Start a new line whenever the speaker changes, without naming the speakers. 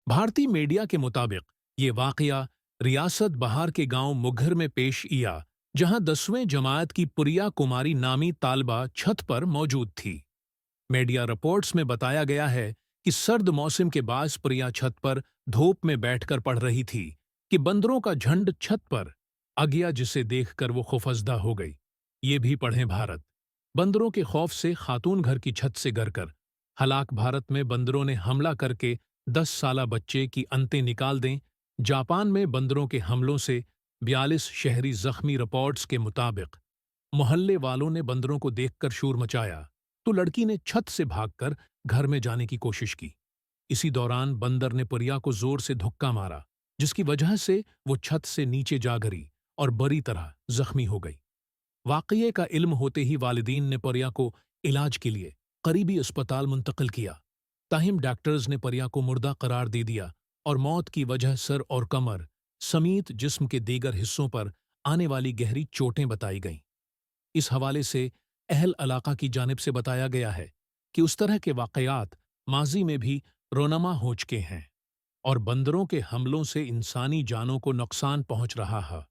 भारतीय मीडिया के मुताबिक ये वाकया रियासत बहार के गांव मुघर में पेश आया, जहां 10वीं जमात की पुरिया कुमारी नामी तालबा छत पर मौजूद थी। मीडिया रिपोर्ट्स में बताया गया है कि सर्द मौसम के बायस प्रिया छत पर धूप में बैठकर पढ़ रही थी कि बंदरों का झुंड छत पर आ गया, जिसे देखकर वो खौफजदा हो गई। ये भी पढ़ें भारत। बंदरों के खौफ से खातून घर की छत से गिरकर हलाक। भारत में बंदरों ने हमला करके 10 साला बच्चे की अंतें निकाल दें। जापान में बंदरों के हमलों से 42 शहरी जख्मी। रिपोर्ट्स के मुताबिक मोहल्ले वालों ने बंदरों को देखकर शोर मचाया तो लड़की ने छत से भागकर घर में जाने की कोशिश की। इसी दौरान बंदर ने परिया को जोर से धक्का मारा, जिसकी वजह से वो छत से नीचे जा गिरी और बुरी तरह जख्मी हो गई। वाकये का इल्म होते ही वालिदीन ने परिया को इलाज के लिए करीबी अस्पताल मुंतकिल किया। ताहिम डॉक्टर्स ने परिया को मुर्दा करार दे दिया और मौत की वजह सर और कमर समेत जिस्म के दीगर हिस्सों पर आने वाली गहरी चोटें बताई गईं। इस हवाले से अहल इलाका की जानिब से बताया गया है कि उस तरह के वाकयात माजी में भी रोनमा हो चुके हैं और बंदरों के हमलों से इंसानी जानों को नुकसान पहुंच रहा है।